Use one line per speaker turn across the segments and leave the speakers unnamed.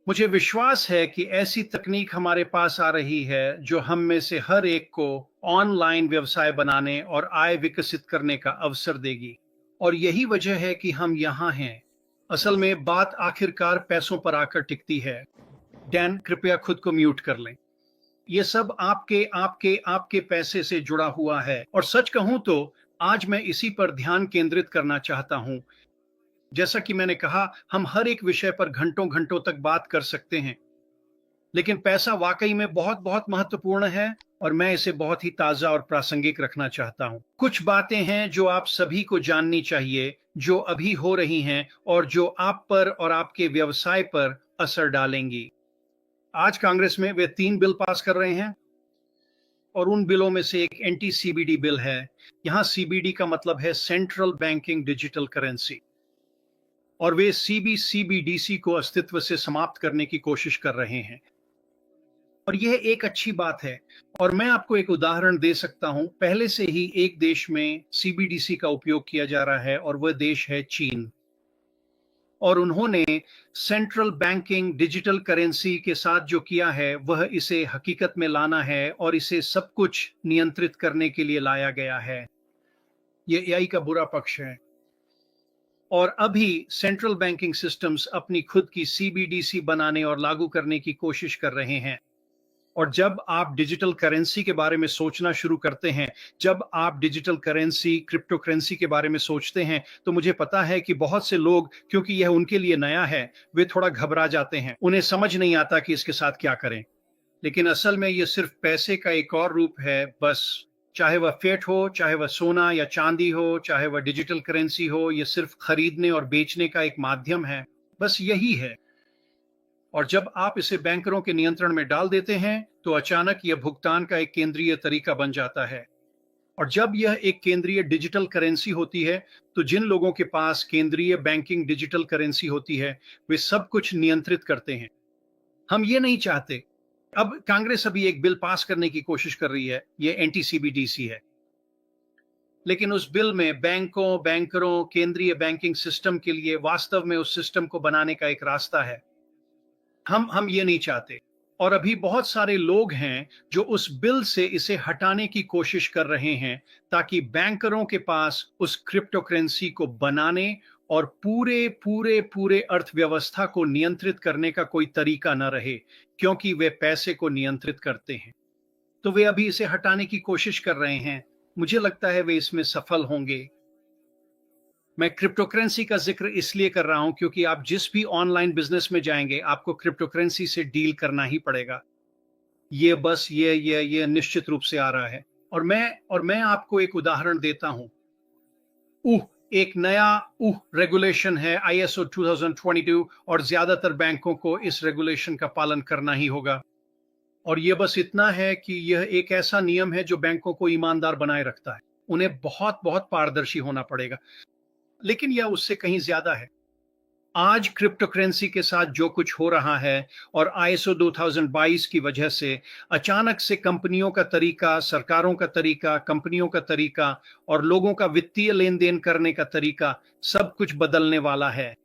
मुझे विश्वास है कि ऐसी तकनीक हमारे पास आ रही है जो हम में से हर एक को ऑनलाइन व्यवसाय बनाने और आय विकसित करने का अवसर देगी। और यही वजह है कि हम यहाँ हैं। असल में बात आखिरकार पैसों पर आकर टिकती है। डैन, कृपया खुद को म्यूट कर लें। ये सब आपके आपके आपके पैसे से जुड़ा हुआ है, और सच कहूं तो आज मैं इसी पर ध्यान केंद्रित करना चाहता हूं। जैसा कि मैंने कहा, हम हर एक विषय पर घंटों घंटों तक बात कर सकते हैं, लेकिन पैसा वाकई में बहुत बहुत महत्वपूर्ण है, और मैं इसे बहुत ही ताजा और प्रासंगिक रखना चाहता हूं। कुछ बातें हैं जो आप सभी को जाननी चाहिए, जो अभी हो रही हैं और जो आप पर और आपके व्यवसाय पर असर डालेंगी। आज कांग्रेस में वे 3 बिल पास कर रहे हैं, और उन बिलों में से एक एंटी सीबीडी बिल है। यहां सीबीडी का मतलब है सेंट्रल बैंकिंग डिजिटल करेंसी, और वे सीबीडीसी को अस्तित्व से समाप्त करने की कोशिश कर रहे हैं। और यह एक अच्छी बात है, और मैं आपको एक उदाहरण दे सकता हूं। पहले से ही एक देश में सीबीडीसी का उपयोग किया जा रहा है, और वह देश है चीन। और उन्होंने सेंट्रल बैंकिंग डिजिटल करेंसी के साथ जो किया है, वह इसे हकीकत में लाना है, और इसे सब कुछ नियंत्रित करने के लिए लाया गया है। ये एआई का बुरा पक्ष है। और अभी सेंट्रल बैंकिंग सिस्टम्स अपनी खुद की सीबीडीसी बनाने और लागू करने की कोशिश कर रहे हैं। और जब आप डिजिटल करेंसी के बारे में सोचना शुरू करते हैं, जब आप डिजिटल करेंसी, क्रिप्टो करेंसी के बारे में सोचते हैं, तो मुझे पता है कि बहुत से लोग, क्योंकि यह उनके लिए नया है, वे थोड़ा घबरा जाते हैं। उन्हें समझ नहीं आता कि इसके साथ क्या करें। लेकिन असल में यह सिर्फ पैसे का एक और रूप है, बस। चाहे वह फिएट हो, चाहे वह सोना या चांदी हो, चाहे वह डिजिटल करेंसी हो, यह सिर्फ खरीदने और बेचने का एक माध्यम है। बस यही है। और जब आप इसे बैंकरों के नियंत्रण में डाल देते हैं, तो अचानक यह भुगतान का एक केंद्रीय तरीका बन जाता है। और जब यह एक केंद्रीय डिजिटल करेंसी होती है, तो जिन लोगों के पास केंद्रीय बैंकिंग डिजिटल करेंसी होती है, वे सब कुछ नियंत्रित करते हैं। हम ये नहीं चाहते। अब कांग्रेस अभी एक बिल पास करने की कोशिश कर रही है, यह एंटी सीबीडीसी है। लेकिन उस बिल में बैंकों, बैंकरों, केंद्रीय बैंकिंग सिस्टम के लिए वास्तव में उस सिस्टम को बनाने का एक रास्ता है। हम ये नहीं चाहते। और अभी बहुत सारे लोग हैं जो उस बिल से इसे हटाने की कोशिश कर रहे हैं, ताकि बैंकरों के पास उस क्रिप्टो करेंसी को बनाने और पूरे पूरे पूरे अर्थव्यवस्था को नियंत्रित करने का कोई तरीका न रहे, क्योंकि वे पैसे को नियंत्रित करते हैं। तो वे अभी इसे हटाने की कोशिश कर रहे हैं। मुझे लगता है वे इसमें सफल होंगे। मैं क्रिप्टो करेंसी का जिक्र इसलिए कर रहा हूं क्योंकि आप जिस भी ऑनलाइन बिजनेस में जाएंगे, आपको क्रिप्टो करेंसी से डील करना ही पड़ेगा। ये बस ये निश्चित रूप से आ रहा है। और मैं आपको एक उदाहरण देता हूं। एक नया रेगुलेशन है, आईएसओ 2022, और ज्यादातर बैंकों को इस रेगुलेशन का पालन करना ही होगा। और यह बस इतना है कि यह एक ऐसा नियम है जो बैंकों को ईमानदार बनाए रखता है। उन्हें बहुत बहुत पारदर्शी होना पड़ेगा। लेकिन यह उससे कहीं ज्यादा है। आज क्रिप्टो करेंसी के साथ जो कुछ हो रहा है, और आईएसओ 2022 की वजह से अचानक से कंपनियों का तरीका, सरकारों का तरीका, कंपनियों का तरीका और लोगों का वित्तीय लेन देन करने का तरीका, सब कुछ बदलने वाला है।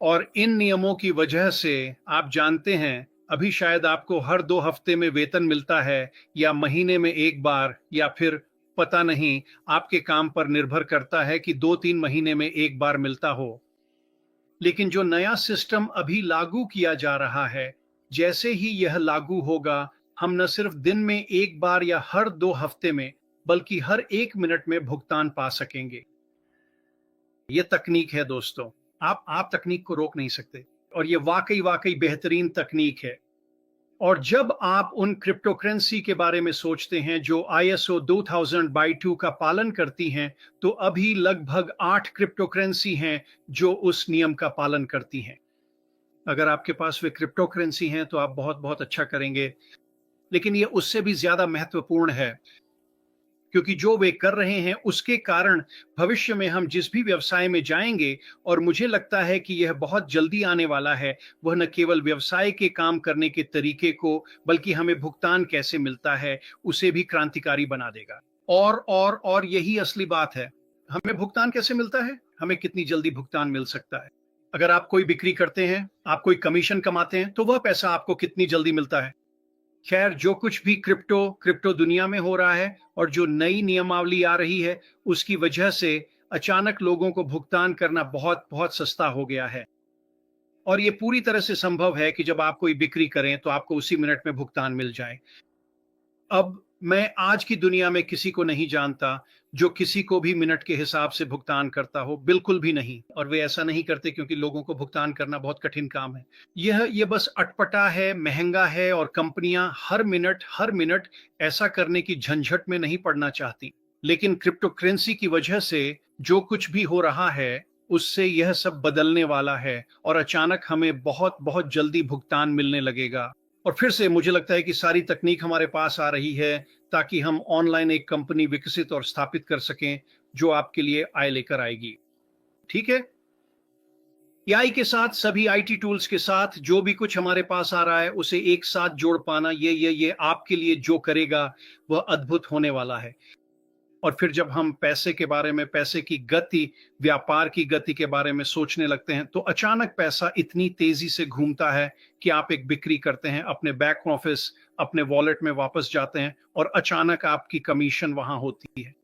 और इन नियमों की वजह से आप जानते हैं, अभी शायद आपको हर 2 हफ्ते में वेतन मिलता है, या महीने में एक बार, या फिर पता नहीं, आपके काम पर निर्भर करता है कि 2-3 महीने में एक बार मिलता हो। लेकिन जो नया सिस्टम अभी लागू किया जा रहा है, जैसे ही यह लागू होगा, हम न सिर्फ दिन में एक बार या हर 2 हफ्ते में, बल्कि हर 1 मिनट में भुगतान पा सकेंगे। यह तकनीक है दोस्तों। आप तकनीक को रोक नहीं सकते, और यह वाकई वाकई बेहतरीन तकनीक है। और जब आप उन क्रिप्टो करेंसी के बारे में सोचते हैं जो आईएसओ 2022 का पालन करती हैं, तो अभी लगभग 8 क्रिप्टो करेंसी हैं जो उस नियम का पालन करती हैं। अगर आपके पास वे क्रिप्टो करेंसी हैं तो आप बहुत बहुत अच्छा करेंगे। लेकिन ये उससे भी ज्यादा महत्वपूर्ण है, क्योंकि जो वे कर रहे हैं उसके कारण भविष्य में हम जिस भी व्यवसाय में जाएंगे, और मुझे लगता है कि यह बहुत जल्दी आने वाला है, वह न केवल व्यवसाय के काम करने के तरीके को, बल्कि हमें भुगतान कैसे मिलता है, उसे भी क्रांतिकारी बना देगा। और यही असली बात है। हमें भुगतान कैसे मिलता है, हमें कितनी जल्दी भुगतान मिल सकता है। अगर आप कोई बिक्री करते हैं, आप कोई कमीशन कमाते हैं, तो वह पैसा आपको कितनी जल्दी मिलता है? खैर, जो कुछ भी क्रिप्टो दुनिया में हो रहा है और जो नई नियमावली आ रही है, उसकी वजह से अचानक लोगों को भुगतान करना बहुत बहुत सस्ता हो गया है। और ये पूरी तरह से संभव है कि जब आप कोई बिक्री करें तो आपको उसी मिनट में भुगतान मिल जाए। अब मैं आज की दुनिया में किसी को नहीं जानता जो किसी को भी मिनट के हिसाब से भुगतान करता हो, बिल्कुल भी नहीं। और वे ऐसा नहीं करते क्योंकि लोगों को भुगतान करना बहुत कठिन काम है। ये बस अटपटा है, महंगा है और कंपनियां हर मिनट ऐसा करने की झंझट में नहीं पड़ना चाहती। लेकिन क्रिप्टो करेंसी की वजह से जो कुछ भी हो रहा है, उससे यह सब बदलने वाला है और अचानक हमें बहुत बहुत जल्दी भुगतान मिलने लगेगा। और फिर से मुझे लगता है कि सारी तकनीक हमारे पास आ रही है ताकि हम ऑनलाइन एक कंपनी विकसित और स्थापित कर सकें जो आपके लिए आय लेकर आएगी। ठीक है? एआई के साथ, सभी आईटी टूल्स के साथ जो भी कुछ हमारे पास आ रहा है उसे एक साथ जोड़ पाना, ये आपके लिए जो करेगा वह अद्भुत होने वाला है। और फिर जब हम पैसे के बारे में, पैसे की गति, व्यापार की गति के बारे में सोचने लगते हैं, तो अचानक पैसा इतनी तेजी से घूमता है कि आप एक बिक्री करते हैं, अपने बैक ऑफिस, अपने वॉलेट में वापस जाते हैं और अचानक आपकी कमीशन वहां होती है।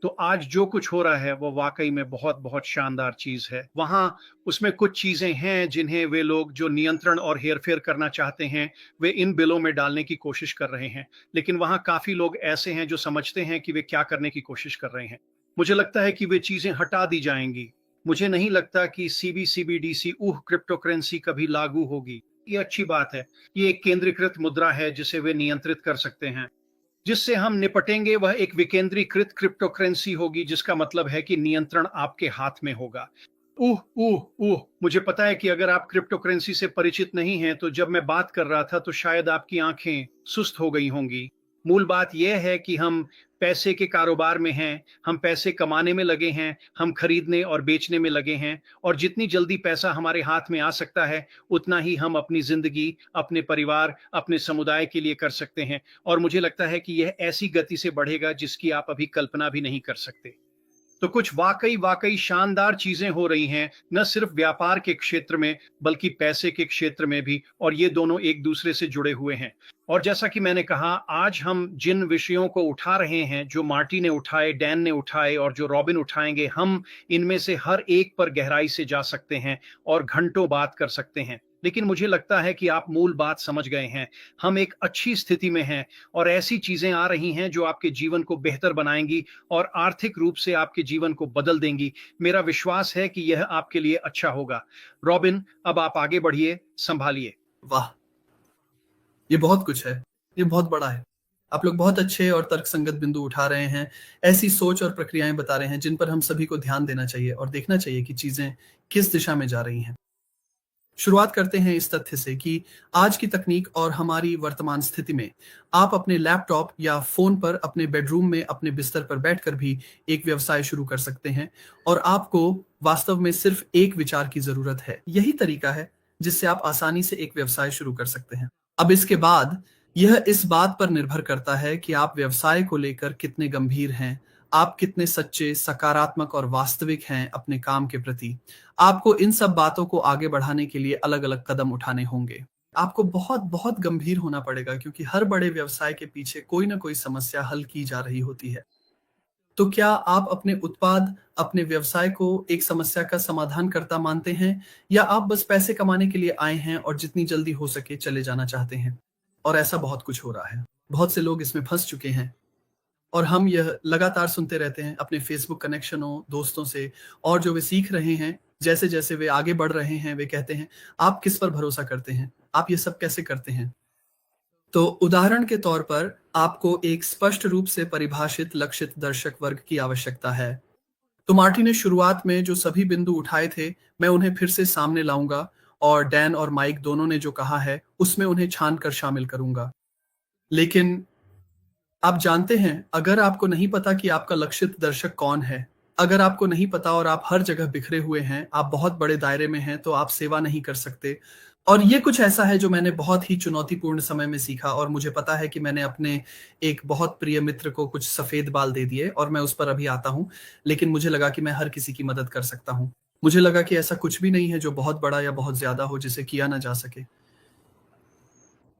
तो आज जो कुछ हो रहा है वो वाकई में बहुत बहुत शानदार चीज है। वहां उसमें कुछ चीजें हैं जिन्हें वे लोग जो नियंत्रण और हेरफेर करना चाहते हैं, वे इन बिलों में डालने की कोशिश कर रहे हैं। लेकिन वहां काफी लोग ऐसे हैं जो समझते हैं कि वे क्या करने की कोशिश कर रहे हैं। मुझे लगता है कि वे चीजें हटा दी जाएंगी। मुझे नहीं लगता कि सीबीसीबीडीसी क्रिप्टो करेंसी कभी लागू होगी। ये अच्छी बात है। ये एक केंद्रीकृत मुद्रा है जिसे वे नियंत्रित कर सकते हैं। जिससे हम निपटेंगे वह एक विकेंद्रीकृत क्रिप्टो करेंसी होगी, जिसका मतलब है कि नियंत्रण आपके हाथ में होगा। मुझे पता है कि अगर आप क्रिप्टो करेंसी से परिचित नहीं हैं, तो जब मैं बात कर रहा था तो शायद आपकी आंखें सुस्त हो गई होंगी। मूल बात यह है कि हम पैसे के कारोबार में हैं, हम पैसे कमाने में लगे हैं, हम खरीदने और बेचने में लगे हैं। और जितनी जल्दी पैसा हमारे हाथ में आ सकता है, उतना ही हम अपनी जिंदगी, अपने परिवार, अपने समुदाय के लिए कर सकते हैं। और मुझे लगता है कि यह ऐसी गति से बढ़ेगा जिसकी आप अभी कल्पना भी नहीं कर सकते। तो कुछ वाकई वाकई शानदार चीजें हो रही हैं, न सिर्फ व्यापार के क्षेत्र में बल्कि पैसे के क्षेत्र में भी, और ये दोनों एक दूसरे से जुड़े हुए हैं। और जैसा कि मैंने कहा, आज हम जिन विषयों को उठा रहे हैं, जो मार्टी ने उठाए, डैन ने उठाए और जो रॉबिन उठाएंगे, हम इनमें से हर एक पर गहराई से जा सकते हैं और घंटों बात कर सकते हैं। लेकिन मुझे लगता है कि आप मूल बात समझ गए हैं। हम एक अच्छी स्थिति में हैं और ऐसी चीजें आ रही हैं जो आपके जीवन को बेहतर बनाएंगी और आर्थिक रूप से आपके जीवन को बदल देंगी। मेरा विश्वास है कि यह आपके लिए अच्छा होगा। रॉबिन, अब आप आगे बढ़िए, संभालिए।
वाह, ये बहुत कुछ है, ये बहुत बड़ा है। आप लोग बहुत अच्छे और तर्कसंगत बिंदु उठा रहे हैं, ऐसी सोच और प्रक्रियाएं बता रहे हैं जिन पर हम सभी को ध्यान देना चाहिए और देखना चाहिए कि चीजें किस दिशा में जा रही हैं। शुरुआत करते हैं इस तथ्य से कि आज की तकनीक और हमारी वर्तमान स्थिति में आप अपने लैपटॉप या फोन पर अपने बेडरूम में अपने बिस्तर पर बैठकर भी एक व्यवसाय शुरू कर सकते हैं और आपको वास्तव में सिर्फ एक विचार की जरूरत है। यही तरीका है जिससे आप आसानी से एक व्यवसाय शुरू कर सकते हैं। अब इसके बाद यह इस बात पर निर्भर करता है कि आप व्यवसाय को लेकर कितने गंभीर हैं, आप कितने सच्चे, सकारात्मक और वास्तविक हैं अपने काम के प्रति। आपको इन सब बातों को आगे बढ़ाने के लिए अलग-अलग कदम उठाने होंगे। आपको बहुत बहुत गंभीर होना पड़ेगा क्योंकि हर बड़े व्यवसाय के पीछे कोई ना कोई समस्या हल की जा रही होती है। तो क्या आप अपने उत्पाद, अपने व्यवसाय को एक समस्या का समाधान करता मानते हैं या आप बस पैसे कमाने के लिए आए हैं और जितनी जल्दी हो सके चले जाना चाहते हैं? और ऐसा बहुत कुछ हो रहा है। बहुत से लोग इसमें फंस चुके हैं और हम यह लगातार सुनते रहते हैं अपने फेसबुक कनेक्शनों, दोस्तों से, और जो वे सीख रहे हैं, जैसे-जैसे वे आगे बढ़ रहे हैं, वे कहते हैं, "आप किस पर भरोसा करते हैं? आप ये सब कैसे करते हैं?" तो उदाहरण के तौर पर आपको एक स्पष्ट रूप से परिभाषित लक्षित दर्शक वर्ग की आवश्यकता है। तो मार्टी ने शुरुआत में जो सभी बिंदु उठाए थे, मैं उन्हें फिर से सामने लाऊंगा और डैन और माइक दोनों ने जो कहा है, उसमें उन्हें छान कर शामिल करूंगा। लेकिन आप जानते हैं, अगर आपको नहीं पता कि आपका लक्षित दर्शक कौन है, अगर आपको नहीं पता और आप हर जगह बिखरे हुए हैं, आप बहुत बड़े दायरे में हैं, तो आप सेवा नहीं कर सकते। और ये कुछ ऐसा है जो मैंने बहुत ही चुनौतीपूर्ण समय में सीखा और मुझे पता है कि मैंने अपने एक बहुत प्रिय मित्र को कुछ सफेद बाल दे दिए और मैं उस पर अभी आता हूँ, लेकिन मुझे लगा कि मैं हर किसी की मदद कर सकता हूँ। मुझे लगा कि ऐसा कुछ भी नहीं है जो बहुत बड़ा या बहुत ज़्यादा हो जिसे किया ना जा सके।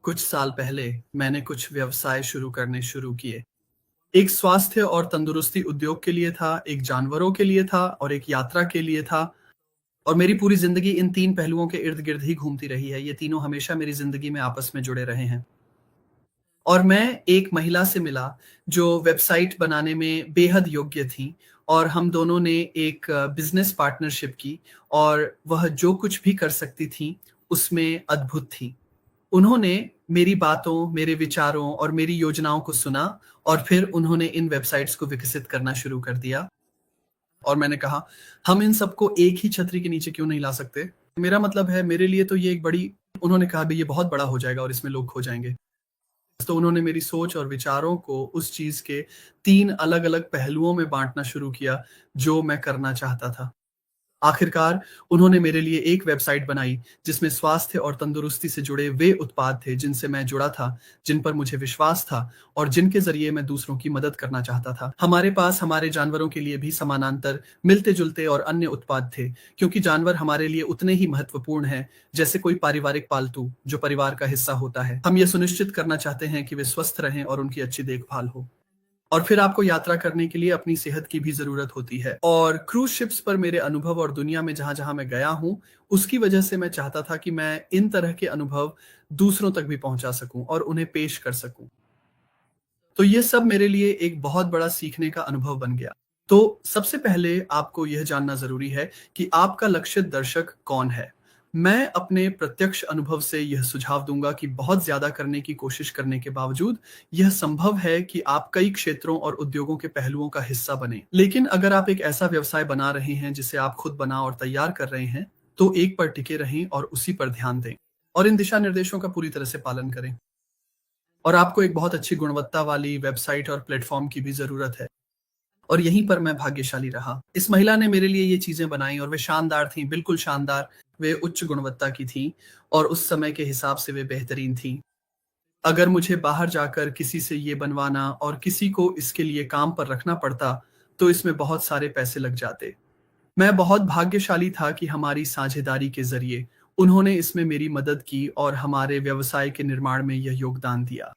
कुछ साल पहले मैंने कुछ व्यवसाय शुरू किए। एक स्वास्थ्य और तंदुरुस्ती उद्योग के लिए था, एक जानवरों के लिए था और एक यात्रा के लिए था। और मेरी पूरी ज़िंदगी इन 3 पहलुओं के इर्द-गिर्द ही घूमती रही है। ये तीनों हमेशा मेरी ज़िंदगी में आपस में जुड़े रहे हैं। और मैं एक महिला से मिला जो वेबसाइट बनाने में बेहद योग्य थी और हम दोनों ने एक बिज़नेस पार्टनरशिप की और वह जो कुछ भी कर सकती थीं, उसमें अद्भुत थीं। उन्होंने मेरी बातों, मेरे विचारों और मेरी योजनाओं को सुना और फिर उन्होंने इन वेबसाइट्स को विकसित करना शुरू कर दिया। और मैंने कहा, हम इन सबको एक ही छतरी के नीचे क्यों नहीं ला सकते? मेरा मतलब है मेरे लिए तो ये एक बड़ी उन्होंने कहा भई ये बहुत बड़ा हो जाएगा और इसमें लोग खो जाएँगे। तो उन्होंने मेरी सोच और विचारों को उस चीज़ के 3 अलग-अलग पहलुओं में बाँटना शुरू किया, जो मैं करना चाहता था। आखिरकार उन्होंने मेरे लिए एक वेबसाइट बनाई जिसमें स्वास्थ्य और तंदुरुस्ती से जुड़े वे उत्पाद थे जिनसे मैं जुड़ा था, जिन पर मुझे विश्वास था और जिनके ज़रिए मैं दूसरों की मदद करना चाहता था। हमारे पास हमारे जानवरों के लिए भी समानांतर, मिलते-जुलते और अन्य उत्पाद थे, क्योंकि जानवर हमारे लिए उतने ही महत्वपूर्ण हैं जैसे कोई पारिवारिक पालतू जो परिवार का हिस्सा होता है। हम ये सुनिश्चित करना चाहते हैं कि वे स्वस्थ रहें और उनकी अच्छी देखभाल हो। और फिर आपको यात्रा करने के लिए अपनी सेहत की भी ज़रूरत होती है। और क्रूज़ शिप्स पर मेरे अनुभव और दुनिया में जहाँ-जहाँ मैं गया हूँ, उसकी वजह से मैं चाहता था कि मैं इन तरह के अनुभव दूसरों तक भी पहुँचा सकूँ और उन्हें पेश कर सकूँ। तो ये सब मेरे लिए एक बहुत बड़ा सीखने का अनुभव बन गया। तो सबसे पहले आपको यह जानना ज़रूरी है कि आपका लक्षित दर्शक कौन है? मैं अपने प्रत्यक्ष अनुभव से यह सुझाव दूँगा कि बहुत ज़्यादा करने की कोशिश करने के बावजूद यह संभव है कि आप कई क्षेत्रों और उद्योगों के पहलुओं का हिस्सा बनें। लेकिन अगर आप एक ऐसा व्यवसाय बना रहे हैं जिसे आप खुद बना और तैयार कर रहे हैं, तो एक पर टिके रहें और उसी पर ध्यान दें और इन दिशा निर्देशों का पूरी तरह से पालन करें। और आपको एक बहुत अच्छी गुणवत्ता वाली वेबसाइट और प्लेटफ़ॉर्म की भी ज़रूरत है। और यहीं पर मैं भाग्यशाली रहा। इस महिला ने मेरे लिए ये चीज़ें बनाई और वे शानदार थीं, बिल्कुल शानदार। वे उच्च गुणवत्ता की थीं और उस समय के हिसाब से वे बेहतरीन थीं। अगर मुझे बाहर जाकर किसी से ये बनवाना और किसी को इसके लिए काम पर रखना पड़ता, तो इसमें बहुत सारे पैसे लग जाते। मैं बहुत भाग्यशाली था कि हमारी साझेदारी के ज़रिए उन्होंने इसमें मेरी मदद की और हमारे व्यवसाय के निर्माण में यह योगदान दिया।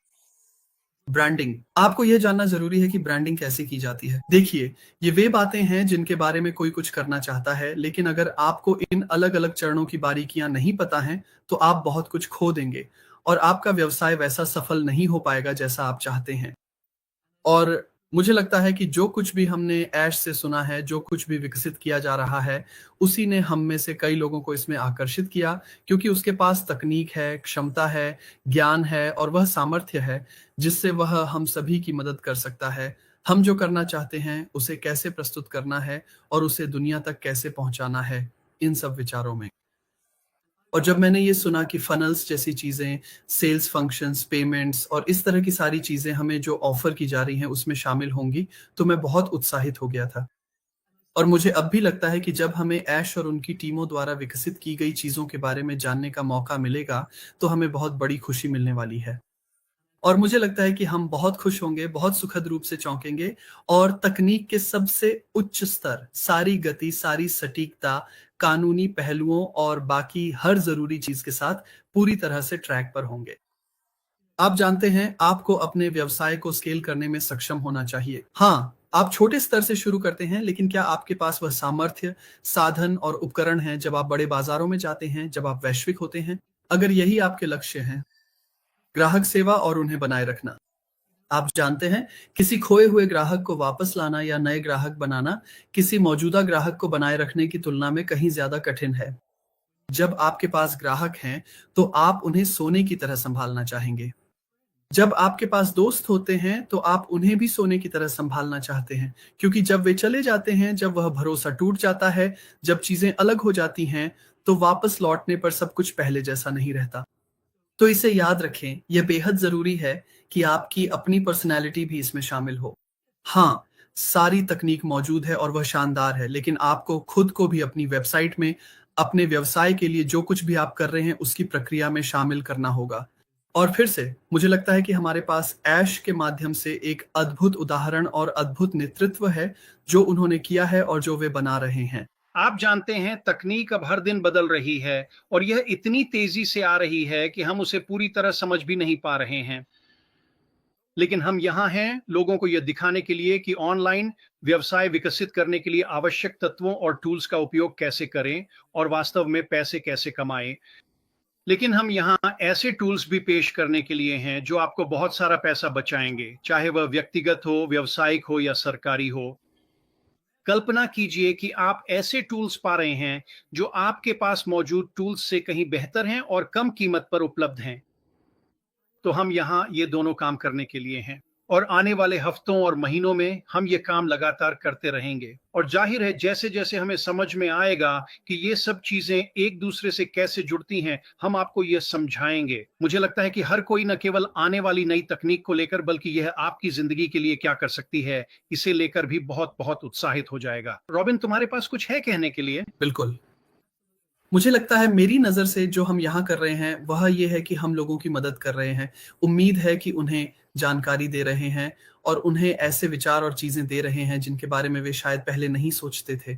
ब्रांडिंग। आपको यह जानना ज़रूरी है कि ब्रांडिंग कैसे की जाती है। देखिए, ये वे बातें हैं जिनके बारे में कोई कुछ करना चाहता है, लेकिन अगर आपको इन अलग-अलग चरणों की बारीकियाँ नहीं पता हैं, तो आप बहुत कुछ खो देंगे और आपका व्यवसाय वैसा सफल नहीं हो पाएगा जैसा आप चाहते हैं। और मुझे लगता है कि जो कुछ भी हमने ऐश से सुना है, जो कुछ भी विकसित किया जा रहा है, उसी ने हम में से कई लोगों को इसमें आकर्षित किया, क्योंकि उसके पास तकनीक है, क्षमता है, ज्ञान है और वह सामर्थ्य है, जिससे वह हम सभी की मदद कर सकता है। हम जो करना चाहते हैं, उसे कैसे प्रस्तुत करना है और उसे दुनिया तक कैसे पहुँचाना है, इन सब विचारों में। और जब मैंने ये सुना कि फ़नल्स जैसी चीज़ें, सेल्स फंक्शंस, पेमेंट्स और इस तरह की सारी चीज़ें हमें जो ऑफ़र की जा रही हैं, उसमें शामिल होंगी, तो मैं बहुत उत्साहित हो गया था। और मुझे अब भी लगता है कि जब हमें ऐश और उनकी टीमों द्वारा विकसित की गई चीज़ों के बारे में जानने का मौका मिलेगा, तो हमें बहुत बड़ी खुशी मिलने वाली है। और मुझे लगता है कि हम बहुत खुश होंगे, बहुत सुखद रूप से चौंकेंगे और तकनीक के सबसे उच्च स्तर, सारी गति, सारी सटीकता, कानूनी पहलुओं और बाकी हर ज़रूरी चीज़ के साथ पूरी तरह से ट्रैक पर होंगे। आप जानते हैं, आपको अपने व्यवसाय को स्केल करने में सक्षम होना चाहिए। हाँ, आप छोटे स्तर से शुरू करते हैं, लेकिन क्या आपके पास वह सामर्थ्य, साधन और उपकरण हैं जब आप बड़े बाज़ारों में जाते हैं, जब आप वैश्विक होते हैं? अगर यही आपके लक्ष्य हैं, ग्राहक सेवा और उन्हें बनाए रखना। आप जानते हैं, किसी खोए हुए ग्राहक को वापस लाना या नए ग्राहक बनाना, किसी मौजूदा ग्राहक को बनाए रखने की तुलना में कहीं ज़्यादा कठिन है। जब आपके पास ग्राहक हैं, तो आप उन्हें सोने की तरह सँभालना चाहेंगे। जब आपके पास दोस्त होते हैं, तो आप उन्हें भी सोने की तरह सँभालना चाहते हैं, क्योंकि जब वे चले जाते हैं, जब वह भरोसा टूट जाता है, जब चीज़ें अलग हो जाती हैं, तो वापस लौटने पर सब कुछ पहले जैसा नहीं रहता। तो इसे याद रखें, यह बेहद ज़रूरी है कि आपकी अपनी पर्सनैलिटी भी इसमें शामिल हो। हाँ, सारी तकनीक मौजूद है और वह शानदार है, लेकिन आपको खुद को भी अपनी वेबसाइट में, अपने व्यवसाय के लिए जो कुछ भी आप कर रहे हैं, उसकी प्रक्रिया में शामिल करना होगा। और फिर से, मुझे लगता है कि हमारे पास ऐश के माध्यम से एक अद्भुत उदाहरण और अद्भुत नेतृत्व है, जो उन्होंने किया है और जो वे बना रहे हैं।
आप जानते हैं तकनीक अब हर दिन बदल रही है और यह इतनी तेजी से आ रही है कि हम उसे पूरी तरह समझ भी नहीं पा रहे हैं। लेकिन हम यहाँ हैं लोगों को यह दिखाने के लिए कि ऑनलाइन व्यवसाय विकसित करने के लिए आवश्यक तत्वों और टूल्स का उपयोग कैसे करें और वास्तव में पैसे कैसे कमाएं। लेकिन हम यहाँ ऐसे टूल्स भी पेश करने के लिए हैं जो आपको बहुत सारा पैसा बचाएंगे, चाहे वह व्यक्तिगत हो, व्यावसायिक हो या सरकारी हो। कल्पना कीजिए कि आप ऐसे टूल्स पा रहे हैं जो आपके पास मौजूद टूल्स से कहीं बेहतर हैं और कम कीमत पर उपलब्ध हैं। तो हम यहाँ ये दोनों काम करने के लिए हैं और आने वाले हफ्तों और महीनों में हम ये काम लगातार करते रहेंगे। और जाहिर है जैसे जैसे हमें समझ में आएगा कि ये सब चीजें एक दूसरे से कैसे जुड़ती हैं, हम आपको ये समझाएंगे। मुझे लगता है कि हर कोई न केवल आने वाली नई तकनीक को लेकर बल्कि यह आपकी जिंदगी के लिए क्या कर सकती है, इसे लेकर भी बहुत बहुत उत्साहित हो जाएगा। रॉबिन, तुम्हारे पास कुछ है कहने के लिए?
बिल्कुल। मुझे लगता है मेरी नज़र से जो हम यहाँ कर रहे हैं वह ये है कि हम लोगों की मदद कर रहे हैं। उम्मीद है कि उन्हें जानकारी दे रहे हैं और उन्हें ऐसे विचार और चीज़ें दे रहे हैं जिनके बारे में वे शायद पहले नहीं सोचते थे।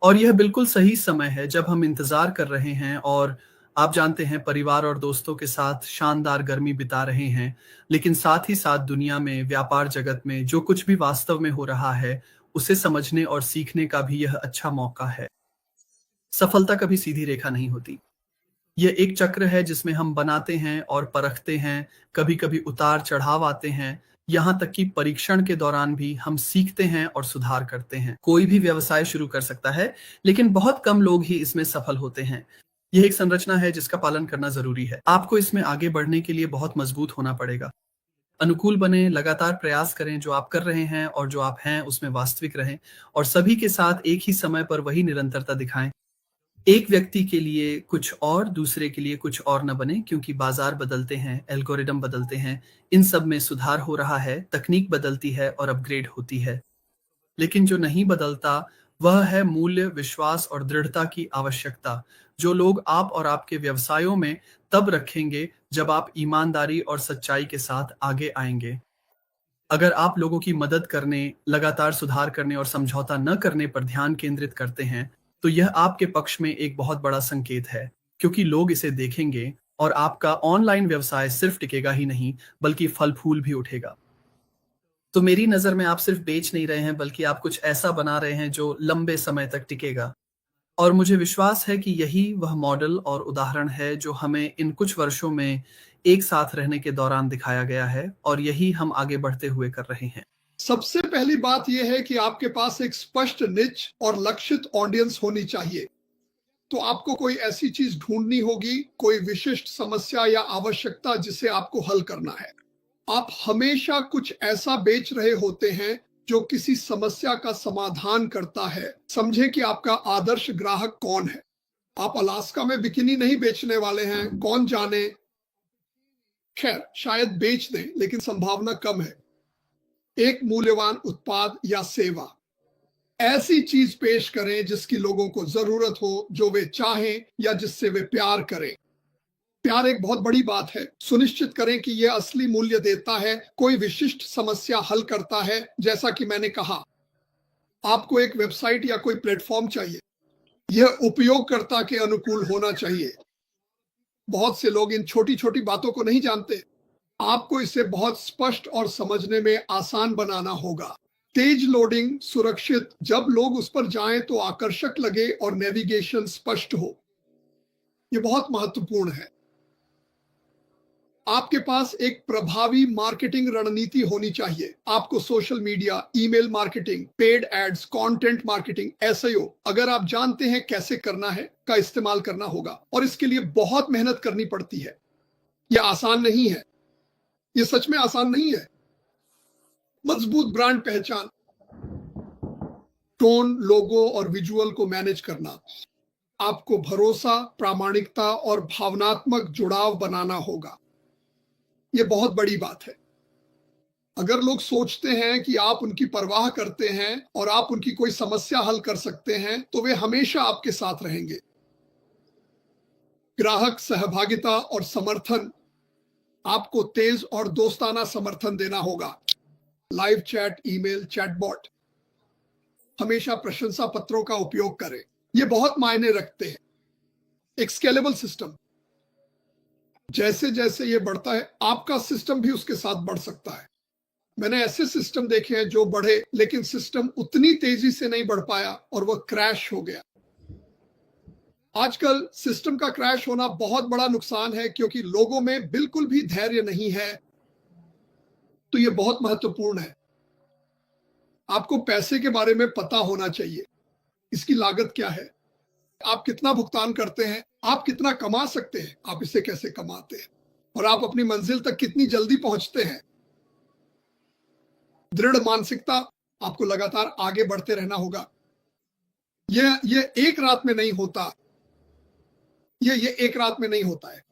और यह बिल्कुल सही समय है जब हम इंतज़ार कर रहे हैं और आप जानते हैं परिवार और दोस्तों के साथ शानदार गर्मी बिता रहे हैं। लेकिन साथ ही साथ दुनिया में, व्यापार जगत में जो कुछ भी वास्तव में हो रहा है, उसे समझने और सीखने का भी यह अच्छा मौका है। सफलता कभी सीधी रेखा नहीं होती। यह एक चक्र है जिसमें हम बनाते हैं और परखते हैं, कभी-कभी उतार-चढ़ाव आते हैं, यहाँ तक कि परीक्षण के दौरान भी हम सीखते हैं और सुधार करते हैं। कोई भी व्यवसाय शुरू कर सकता है, लेकिन बहुत कम लोग ही इसमें सफल होते हैं। यह एक संरचना है जिसका पालन करना ज़रूरी है। आपको इसमें आगे बढ़ने के लिए बहुत मजबूत होना पड़ेगा। अनुकूल बनें, लगातार प्रयास करें, जो आप कर रहे हैं और जो आप हैं उसमें वास्तविक रहें और सभी के साथ एक ही समय पर वही निरंतरता दिखाएँ। एक व्यक्ति के लिए कुछ और, दूसरे के लिए कुछ और न बने, क्योंकि बाजार बदलते हैं, एल्गोरिदम बदलते हैं, इन सब में सुधार हो रहा है, तकनीक बदलती है और अपग्रेड होती है। लेकिन जो नहीं बदलता वह है मूल्य, विश्वास और दृढ़ता की आवश्यकता, जो लोग आप और आपके व्यवसायों में तब रखेंगे जब आप ईमानदारी और सच्चाई के साथ आगे आएंगे। अगर आप लोगों की मदद करने, लगातार सुधार करने और समझौता न करने पर ध्यान केंद्रित करते हैं, तो यह आपके पक्ष में एक बहुत बड़ा संकेत है, क्योंकि लोग इसे देखेंगे और आपका ऑनलाइन व्यवसाय सिर्फ टिकेगा ही नहीं, बल्कि फल-फूल भी उठेगा। तो मेरी नज़र में आप सिर्फ बेच नहीं रहे हैं, बल्कि आप कुछ ऐसा बना रहे हैं जो लंबे समय तक टिकेगा। और मुझे विश्वास है कि यही वह मॉडल और उदाहरण है जो हमें इन कुछ वर्षों में एक साथ रहने के दौरान दिखाया गया है और यही हम आगे बढ़ते हुए कर रहे हैं।
सबसे पहली बात यह है कि आपके पास एक स्पष्ट निच और लक्षित ऑडियंस होनी चाहिए। तो आपको कोई ऐसी चीज ढूंढनी होगी, कोई विशिष्ट समस्या या आवश्यकता जिसे आपको हल करना है। आप हमेशा कुछ ऐसा बेच रहे होते हैं जो किसी समस्या का समाधान करता है। समझे कि आपका आदर्श ग्राहक कौन है। आप अलास्का में बिकिनी नहीं बेचने वाले हैं, कौन जाने। खैर, शायद बेच दें, लेकिन संभावना कम है। एक मूल्यवान उत्पाद या सेवा, ऐसी चीज पेश करें जिसकी लोगों को जरूरत हो, जो वे चाहें या जिससे वे प्यार करें। प्यार एक बहुत बड़ी बात है। सुनिश्चित करें कि यह असली मूल्य देता है, कोई विशिष्ट समस्या हल करता है। जैसा कि मैंने कहा, आपको एक वेबसाइट या कोई प्लेटफॉर्म चाहिए, यह उपयोगकर्ता के अनुकूल होना चाहिए। बहुत से लोग इन छोटी छोटी बातों को नहीं जानते। आपको इसे बहुत स्पष्ट और समझने में आसान बनाना होगा। तेज लोडिंग, सुरक्षित, जब लोग उस पर जाएं तो आकर्षक लगे और नेविगेशन स्पष्ट हो। यह बहुत महत्वपूर्ण है। आपके पास एक प्रभावी मार्केटिंग रणनीति होनी चाहिए। आपको social media, email marketing, paid ads, content marketing, SEO, अगर आप जानते हैं कैसे करना है, का इस्तेमाल करना होगा। और इसके लिए बहुत मेहनत करनी पड़ती है। यह आसान नहीं है। यह सच में आसान नहीं है। मजबूत ब्रांड पहचान, टोन, लोगो और विजुअल को मैनेज करना। आपको भरोसा, प्रामाणिकता और भावनात्मक जुड़ाव बनाना होगा। यह बहुत बड़ी बात है। अगर लोग सोचते हैं कि आप उनकी परवाह करते हैं और आप उनकी कोई समस्या हल कर सकते हैं, तो वे हमेशा आपके साथ रहेंगे। ग्राहक सहभागिता और समर्थन, आपको तेज और दोस्ताना समर्थन देना होगा। Live chat, email, chatbot. हमेशा प्रशंसा पत्रों का उपयोग करें। ये बहुत मायने रखते हैं। एक स्केलेबल सिस्टम, जैसे जैसे ये बढ़ता है आपका सिस्टम भी उसके साथ बढ़ सकता है। मैंने ऐसे सिस्टम देखे हैं जो बढ़े लेकिन सिस्टम उतनी तेजी से नहीं बढ़ पाया और वह क्रैश हो गया। आजकल सिस्टम का क्रैश होना बहुत बड़ा नुकसान है क्योंकि लोगों में बिल्कुल भी धैर्य नहीं है। तो यह बहुत महत्वपूर्ण है। आपको पैसे के बारे में पता होना चाहिए, इसकी लागत क्या है, आप कितना भुगतान करते हैं, आप कितना कमा सकते हैं, आप इसे कैसे कमाते हैं और आप अपनी मंजिल तक कितनी जल्दी पहुंचते हैं। दृढ़ मानसिकता, आपको लगातार आगे बढ़ते रहना होगा। यह एक रात में नहीं होता, यह एक रात में नहीं होता है।